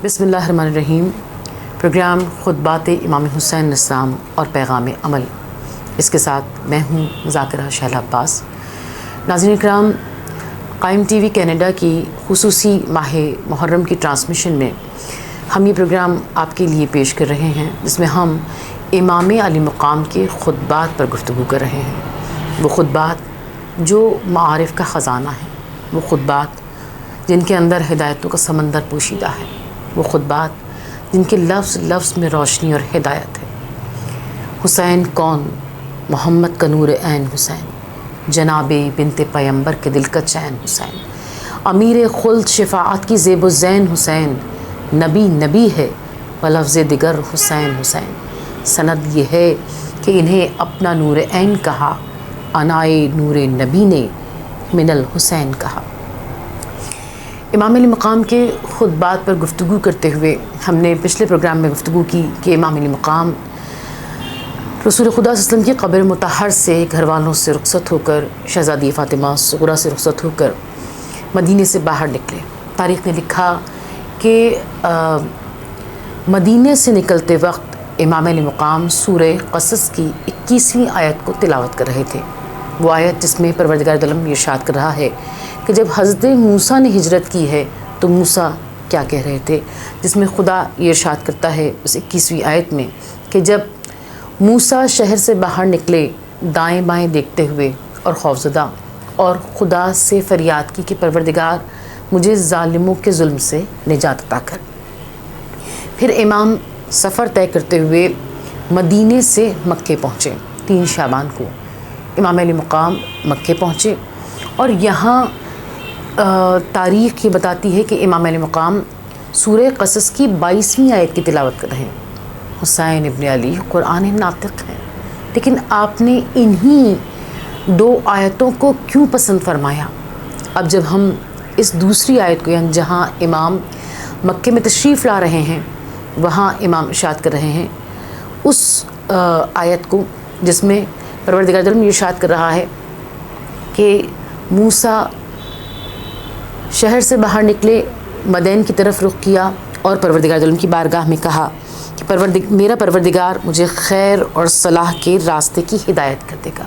بسم اللہ الرحمن الرحیم۔ پروگرام خطبات امام حسین السلام اور پیغام عمل، اس کے ساتھ میں ہوں مذاکرہ شہلا عباس۔ ناظرین اکرام، قائم ٹی وی کینیڈا کی خصوصی ماہ محرم کی ٹرانسمیشن میں ہم یہ پروگرام آپ کے لیے پیش کر رہے ہیں، جس میں ہم امام علی مقام کے خطبات پر گفتگو کر رہے ہیں۔ وہ خطبات جو معارف کا خزانہ ہیں، وہ خطبات جن کے اندر ہدایتوں کا سمندر پوشیدہ ہے، وہ خطبات جن کے لفظ لفظ میں روشنی اور ہدایت ہے۔ حسین کون؟ محمد کا نور عین حسین، جناب بنت پیمبر کے دل کا چین حسین، امیر خلد شفاعت کی زیب و زین حسین، نبی نبی ہے بلفظ دیگر حسین حسین۔ سند یہ ہے کہ انہیں اپنا نور عین کہا، انائے نور نبی نے من الحسین کہا۔ امام علی مقام کے خطبات پر گفتگو کرتے ہوئے ہم نے پچھلے پروگرام میں گفتگو کی کہ امام علی مقام رسول خدا صلی اللہ علیہ وسلم کی قبر مطہر سے گھر والوں سے رخصت ہو کر، شہزادی فاطمہ صغریٰ سے رخصت ہو کر مدینے سے باہر نکلے۔ تاریخ نے لکھا کہ مدینے سے نکلتے وقت امام علی مقام سورہ قصص کی 21ویں آیت کو تلاوت کر رہے تھے۔ وہ آیت جس میں پروردگار عالم ارشاد کر رہا ہے کہ جب حضرت موسیٰ نے ہجرت کی ہے تو موسیٰ کیا کہہ رہے تھے، جس میں خدا یہ ارشاد کرتا ہے اس 21ویں آیت میں کہ جب موسیٰ شہر سے باہر نکلے دائیں بائیں دیکھتے ہوئے اور خوفزدہ، اور خدا سے فریاد کی کہ پروردگار مجھے ظالموں کے ظلم سے نجات عطا کر۔ پھر امام سفر طے کرتے ہوئے مدینے سے مکے پہنچے۔ 3 شعبان کو امام علی مقام مکے پہنچے، اور یہاں تاریخ یہ بتاتی ہے کہ امام علی مقام سورہ قصص کی 22ویں آیت کی تلاوت کر رہے ہیں۔ حسین ابن علی قرآن ناطق ہیں، لیکن آپ نے انہی 2 آیتوں کو کیوں پسند فرمایا؟ اب جب ہم اس دوسری آیت کو، یعنی جہاں امام مکے میں تشریف لا رہے ہیں وہاں امام ارشاد کر رہے ہیں، اس آیت کو جس میں پروردگار عالم یہ ارشاد کر رہا ہے کہ موسیٰ شہر سے باہر نکلے، مدین کی طرف رخ کیا اور پروردگار عالم کی بارگاہ میں کہا کہ میرا پروردگار مجھے خیر اور صلاح کے راستے کی ہدایت کر دے گا۔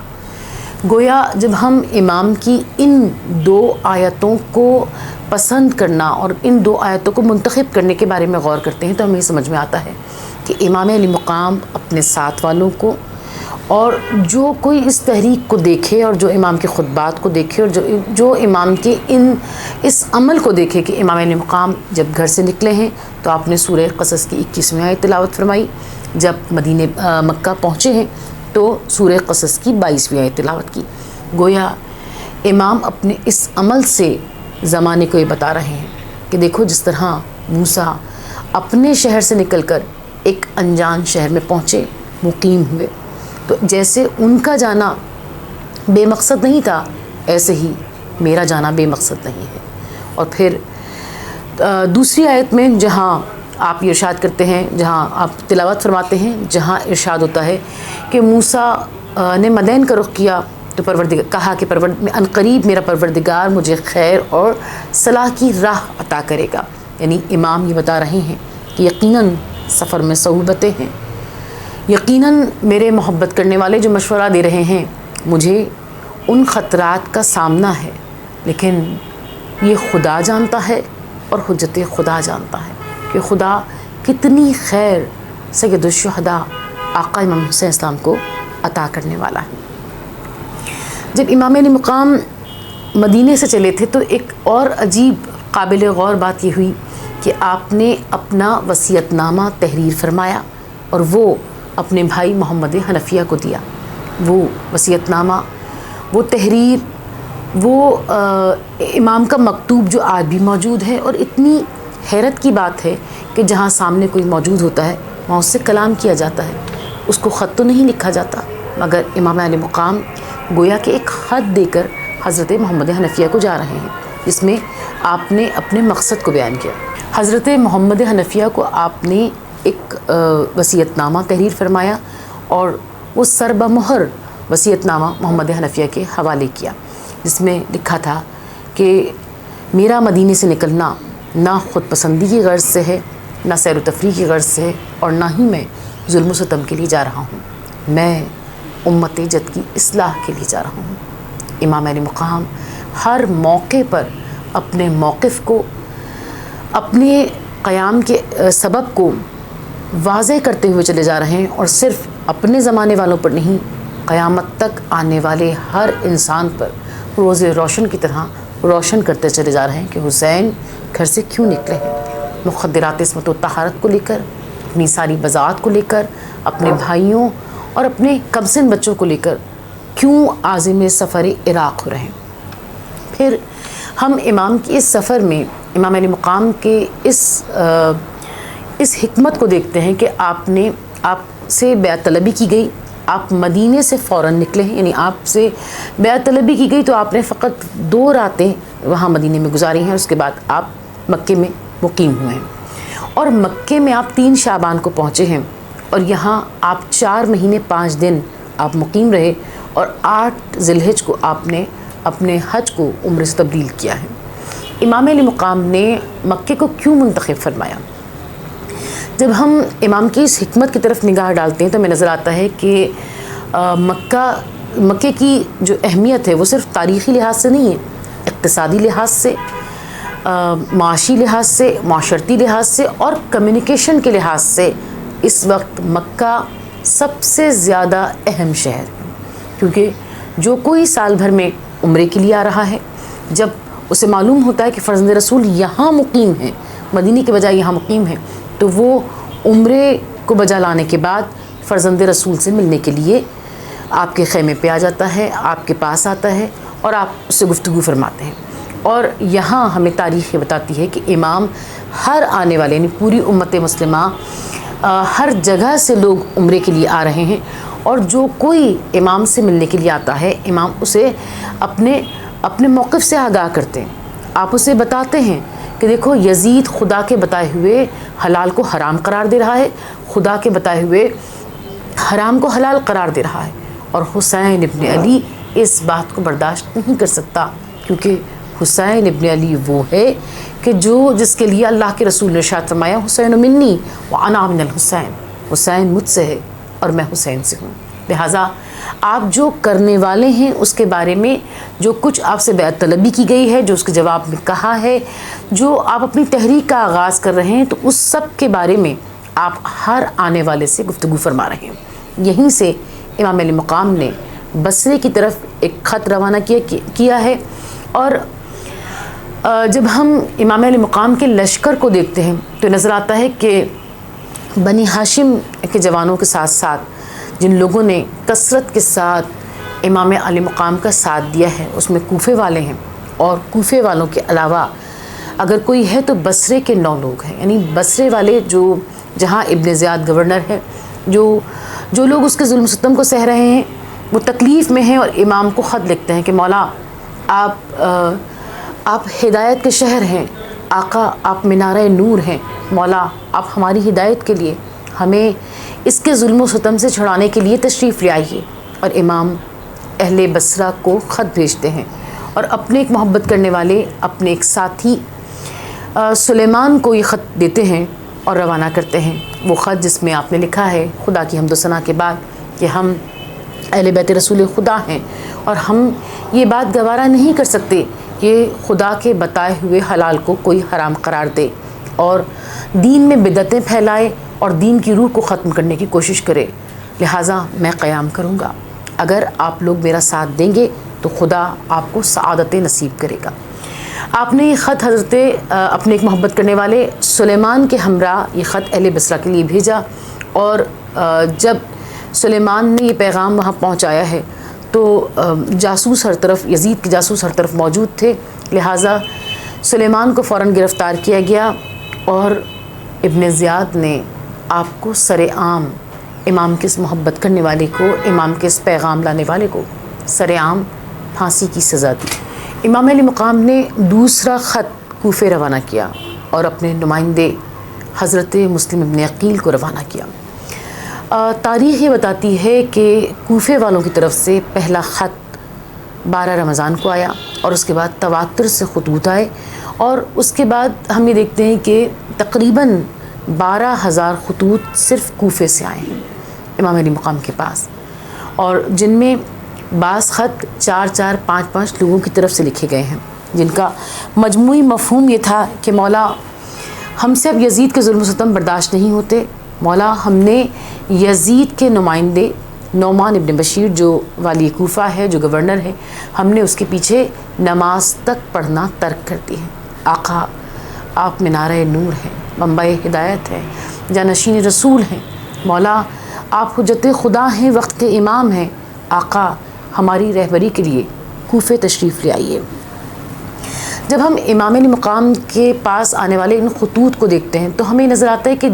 گویا جب ہم امام کی ان 2 آیتوں کو پسند کرنا اور ان 2 آیتوں کو منتخب کرنے کے بارے میں غور کرتے ہیں تو ہمیں سمجھ میں آتا ہے کہ امام علی مقام اپنے ساتھ والوں کو، اور جو کوئی اس تحریک کو دیکھے اور جو امام کے خطبات کو دیکھے اور جو امام کے اس عمل کو دیکھے کہ امام علی مقام جب گھر سے نکلے ہیں تو آپ نے سورہ قصص کی 21ویں آیت تلاوت فرمائی، جب مکہ پہنچے ہیں تو سورہ قصص کی 22ویں آیت تلاوت کی۔ گویا امام اپنے اس عمل سے زمانے کو یہ بتا رہے ہیں کہ دیکھو جس طرح موسیٰ اپنے شہر سے نکل کر ایک انجان شہر میں پہنچے، مقیم ہوئے، تو جیسے ان کا جانا بے مقصد نہیں تھا، ایسے ہی میرا جانا بے مقصد نہیں ہے۔ اور پھر دوسری آیت میں جہاں آپ یہ ارشاد کرتے ہیں، جہاں آپ تلاوت فرماتے ہیں، جہاں ارشاد ہوتا ہے کہ موسیٰ نے مدین کا رخ کیا تو کہا کہ ان قریب میرا پروردگار مجھے خیر اور صلاح کی راہ عطا کرے گا۔ یعنی امام یہ بتا رہے ہیں کہ یقیناً سفر میں صعوبتیں ہیں، یقیناً میرے محبت کرنے والے جو مشورہ دے رہے ہیں مجھے ان خطرات کا سامنا ہے، لیکن یہ خدا جانتا ہے اور حجت خدا جانتا ہے کہ خدا کتنی خیر سید الشہداء آقا امام حسین اسلام کو عطا کرنے والا ہے۔ جب امام علی مقام مدینے سے چلے تھے تو ایک اور عجیب قابل غور بات یہ ہوئی کہ آپ نے اپنا وصیت نامہ تحریر فرمایا اور وہ اپنے بھائی محمد حنفیہ کو دیا۔ وہ وصیت نامہ، وہ تحریر، وہ امام کا مکتوب جو آج بھی موجود ہے، اور اتنی حیرت کی بات ہے کہ جہاں سامنے کوئی موجود ہوتا ہے وہاں اس سے کلام کیا جاتا ہے، اس کو خط تو نہیں لکھا جاتا، مگر امام علی مقام گویا کہ ایک خط دے کر حضرت محمد حنفیہ کو جا رہے ہیں، جس میں آپ نے اپنے مقصد کو بیان کیا۔ حضرت محمد حنفیہ کو آپ نے ایک وصیت نامہ تحریر فرمایا اور وہ سر بمہر وصیت نامہ محمد حنفیہ کے حوالے کیا، جس میں لکھا تھا کہ میرا مدینے سے نکلنا نہ خود پسندی کی غرض سے ہے نہ سیر و تفریح کی غرض سے اور نہ ہی میں ظلم و ستم کے لیے جا رہا ہوں، میں امت جد کی اصلاح کے لیے جا رہا ہوں۔ امام علی مقام ہر موقع پر اپنے موقف کو، اپنے قیام کے سبب کو واضح کرتے ہوئے چلے جا رہے ہیں، اور صرف اپنے زمانے والوں پر نہیں، قیامت تک آنے والے ہر انسان پر روز روشن کی طرح روشن کرتے چلے جا رہے ہیں کہ حسین گھر سے کیوں نکلے ہیں، مخدرات عصمت و طہارت کو لے کر، اپنی ساری بضاعت کو لے کر، اپنے بھائیوں اور اپنے کم سن بچوں کو لے کر کیوں عازم سفر عراق ہو رہے ہیں۔ پھر ہم امام کی اس سفر میں امام علی مقام کے اس حکمت کو دیکھتے ہیں کہ آپ سے بیعت طلبی کی گئی، آپ مدینے سے فوراً نکلے ہیں، یعنی آپ سے بیعت طلبی کی گئی تو آپ نے فقط 2 راتیں وہاں مدینے میں گزاری ہیں، اس کے بعد آپ مکے میں مقیم ہوئے ہیں، اور مکے میں آپ 3 شعبان کو پہنچے ہیں، اور یہاں آپ 4 مہینے 5 دن آپ مقیم رہے، اور 8 ذی الحجہ کو آپ نے اپنے حج کو عمرے سے تبدیل کیا ہے۔ امام علی مقام نے مکے کو کیوں منتخب فرمایا؟ جب ہم امام کی اس حکمت کی طرف نگاہ ڈالتے ہیں تو ہمیں نظر آتا ہے کہ مکے کی جو اہمیت ہے وہ صرف تاریخی لحاظ سے نہیں ہے، اقتصادی لحاظ سے، معاشی لحاظ سے، معاشرتی لحاظ سے اور کمیونیکیشن کے لحاظ سے اس وقت مکہ سب سے زیادہ اہم شہر ہے، کیونکہ جو کوئی سال بھر میں عمرے کے لیے آ رہا ہے، جب اسے معلوم ہوتا ہے کہ فرزند رسول یہاں مقیم ہیں، مدینے کے بجائے یہاں مقیم ہیں، تو وہ عمرے کو بجا لانے کے بعد فرزند رسول سے ملنے کے لیے آپ کے خیمے پہ آ جاتا ہے، آپ کے پاس آتا ہے اور آپ اس سے گفتگو فرماتے ہیں۔ اور یہاں ہمیں تاریخ یہ بتاتی ہے کہ امام ہر آنے والے، یعنی پوری امت مسلمہ، ہر جگہ سے لوگ عمرے کے لیے آ رہے ہیں، اور جو کوئی امام سے ملنے کے لیے آتا ہے امام اسے اپنے موقف سے آگاہ کرتے ہیں۔ آپ اسے بتاتے ہیں کہ دیکھو یزید خدا کے بتائے ہوئے حلال کو حرام قرار دے رہا ہے، خدا کے بتائے ہوئے حرام کو حلال قرار دے رہا ہے، اور حسین ابن علی اس بات کو برداشت نہیں کر سکتا، کیونکہ حسین ابن علی وہ ہے کہ جس کے لیے اللہ کے رسول نے ارشاد فرمایا حسین منی وانا من الحسین، حسین مجھ سے ہے اور میں حسین سے ہوں۔ لہٰذا آپ جو کرنے والے ہیں اس کے بارے میں جو کچھ آپ سے بیعت طلبی کی گئی ہے، جو اس کے جواب میں کہا ہے، جو آپ اپنی تحریک کا آغاز کر رہے ہیں، تو اس سب کے بارے میں آپ ہر آنے والے سے گفتگو فرما رہے ہیں۔ یہیں سے امام علی مقام نے بصرے کی طرف ایک خط روانہ کیا ہے، اور جب ہم امام علی مقام کے لشکر کو دیکھتے ہیں تو نظر آتا ہے کہ بنی ہاشم کے جوانوں کے ساتھ ساتھ جن لوگوں نے کثرت کے ساتھ امام علی مقام کا ساتھ دیا ہے اس میں کوفے والے ہیں، اور کوفے والوں کے علاوہ اگر کوئی ہے تو بصرے کے 9 لوگ ہیں، یعنی بصرے والے جہاں ابن زیاد گورنر ہے، جو لوگ اس کے ظلم ستم کو سہ رہے ہیں وہ تکلیف میں ہیں، اور امام کو خط لکھتے ہیں کہ مولا آپ ہدایت کے شہر ہیں، آقا آپ منارہ نور ہیں، مولا آپ ہماری ہدایت کے لیے ہمیں اس کے ظلم و ستم سے چھڑانے کے لیے تشریف لے آئیے۔ اور امام اہل بصرہ کو خط بھیجتے ہیں، اور اپنے ایک محبت کرنے والے اپنے ایک ساتھی سلیمان کو یہ خط دیتے ہیں اور روانہ کرتے ہیں۔ وہ خط جس میں آپ نے لکھا ہے خدا کی حمد و ثنا کے بعد کہ ہم اہل بیت رسول خدا ہیں، اور ہم یہ بات گوارا نہیں کر سکتے کہ خدا کے بتائے ہوئے حلال کو کوئی حرام قرار دے اور دین میں بدعتیں پھیلائے اور دین کی روح کو ختم کرنے کی کوشش کرے، لہٰذا میں قیام کروں گا، اگر آپ لوگ میرا ساتھ دیں گے تو خدا آپ کو سعادت نصیب کرے گا۔ آپ نے یہ خط حضرت اپنے ایک محبت کرنے والے سلیمان کے ہمراہ یہ خط اہل بصرہ کے لیے بھیجا، اور جب سلیمان نے یہ پیغام وہاں پہنچایا ہے تو جاسوس ہر طرف، یزید کے جاسوس ہر طرف موجود تھے، لہٰذا سلیمان کو فوراً گرفتار کیا گیا، اور ابن زیاد نے آپ کو سر عام امام کے اس محبت کرنے والے کو، امام کے اس پیغام لانے والے کو سر عام پھانسی کی سزا دی۔ امام علی مقام نے دوسرا خط کوفے روانہ کیا اور اپنے نمائندے حضرت مسلم ابن عقیل کو روانہ کیا۔ تاریخ یہ بتاتی ہے کہ کوفے والوں کی طرف سے پہلا خط 12 رمضان کو آیا، اور اس کے بعد تواتر سے خطوط آئے، اور اس کے بعد ہم یہ دیکھتے ہیں کہ تقریباً 12,000 خطوط صرف کوفے سے آئے ہیں امام علی مقام کے پاس، اور جن میں بعض خط 4 5 لوگوں کی طرف سے لکھے گئے ہیں، جن کا مجموعی مفہوم یہ تھا کہ مولا ہم سے اب یزید کے ظلم و ستم برداشت نہیں ہوتے، مولا ہم نے یزید کے نمائندے نعمان ابن بشیر جو والی کوفہ ہے، جو گورنر ہے، ہم نے اس کے پیچھے نماز تک پڑھنا ترک کر دی ہے۔ آقا آپ منارہ نور ہیں، منبع ہدایت ہے، جانشین رسول ہیں، مولا آپ حجت خدا ہیں، وقت کے امام ہیں، آقا ہماری رہبری کے لیے کوفے تشریف لے آئیے۔ جب ہم امام علی مقام کے پاس آنے والے ان خطوط کو دیکھتے ہیں تو ہمیں نظر آتا ہے کہ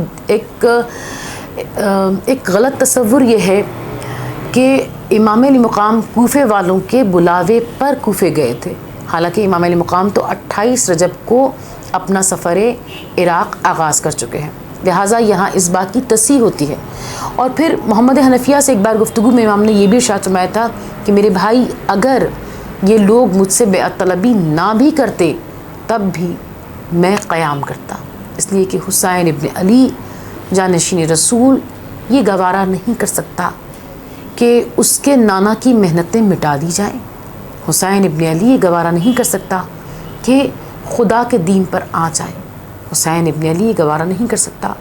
ایک غلط تصور یہ ہے کہ امام علی مقام کوفے والوں کے بلاوے پر کوفے گئے تھے، حالانکہ امام علی مقام تو 28 رجب کو اپنا سفر عراق آغاز کر چکے ہیں، لہٰذا یہاں اس بات کی تصحیح ہوتی ہے۔ اور پھر محمد حنفیہ سے ایک بار گفتگو میں امام نے یہ بھی ارشاد فرمایا تھا کہ میرے بھائی اگر یہ لوگ مجھ سے بیعت طلبی نہ بھی کرتے تب بھی میں قیام کرتا، اس لیے کہ حسین ابن علی جانشین رسول یہ گوارہ نہیں کر سکتا کہ اس کے نانا کی محنتیں مٹا دی جائیں، حسین ابن علی یہ گوارہ نہیں کر سکتا کہ خدا کے دین پر آ جائے، حسین ابن علی یہ گوارہ نہیں کر سکتا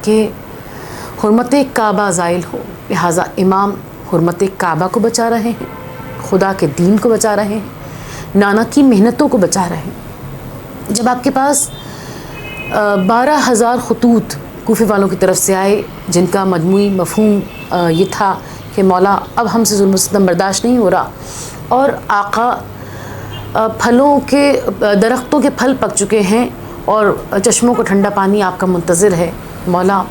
کہ حرمت کعبہ زائل ہو، لہٰذا امام حرمت کعبہ کو بچا رہے ہیں، خدا کے دین کو بچا رہے ہیں، نانا کی محنتوں کو بچا رہے ہیں۔ جب آپ کے پاس 12,000 خطوط کوفے والوں کی طرف سے آئے جن کا مجموعی مفہوم یہ تھا کہ مولا اب ہم سے ظلم و ستم برداشت نہیں ہو رہا، اور آقا پھلوں کے درختوں کے پھل پک چکے ہیں اور چشموں کو ٹھنڈا پانی آپ کا منتظر ہے، مولا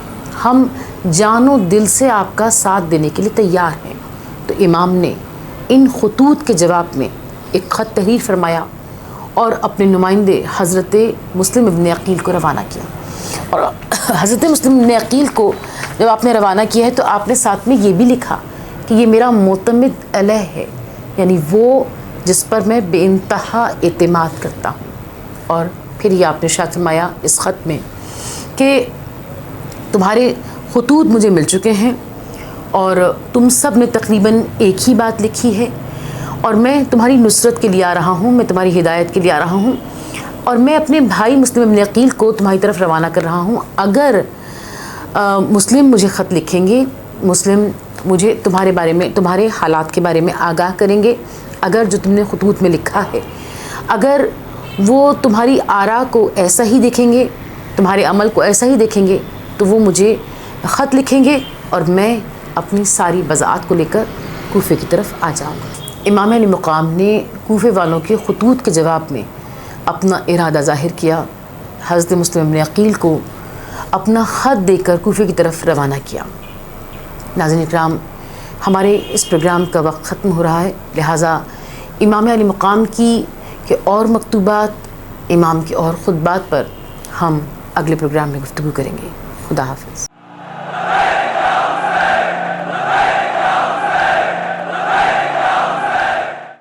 ہم جان و دل سے آپ کا ساتھ دینے کے لیے تیار ہیں۔ تو امام نے ان خطوط کے جواب میں ایک خط تحریر فرمایا اور اپنے نمائندے حضرت مسلم ابن عقیل کو روانہ کیا، اور حضرت مسلم ابن عقیل کو جب آپ نے روانہ کیا ہے تو آپ نے ساتھ میں یہ بھی لکھا کہ یہ میرا معتمد علیہ ہے، یعنی وہ جس پر میں بے انتہا اعتماد کرتا ہوں۔ اور پھر یہ آپ نے ارشاد فرمایا اس خط میں کہ تمہارے خطوط مجھے مل چکے ہیں اور تم سب نے تقریباً ایک ہی بات لکھی ہے، اور میں تمہاری نصرت کے لیے آ رہا ہوں، میں تمہاری ہدایت کے لیے آ رہا ہوں، اور میں اپنے بھائی مسلم ابن عقیل کو تمہاری طرف روانہ کر رہا ہوں۔ اگر مسلم مجھے خط لکھیں گے، مسلم مجھے تمہارے بارے میں، تمہارے حالات کے بارے میں آگاہ کریں گے، اگر جو تم نے خطوط میں لکھا ہے اگر وہ تمہاری آراء کو ایسا ہی دیکھیں گے، تمہارے عمل کو ایسا ہی دیکھیں گے تو وہ مجھے خط لکھیں گے اور میں اپنی ساری وضاحت کو لے کر کوفے کی طرف آ جاؤں گا۔ امام علی مقام نے کوفے والوں کے خطوط کے جواب میں اپنا ارادہ ظاہر کیا، حضرت مسلم ابن عقیل کو اپنا خط دے کر کوفے کی طرف روانہ کیا۔ ناظرین اکرام، ہمارے اس پروگرام کا وقت ختم ہو رہا ہے، لہٰذا امام علی مقام کی کہ اور مکتوبات، امام کے اور خطبات پر ہم اگلے پروگرام میں گفتگو کریں گے۔ خدا حافظ۔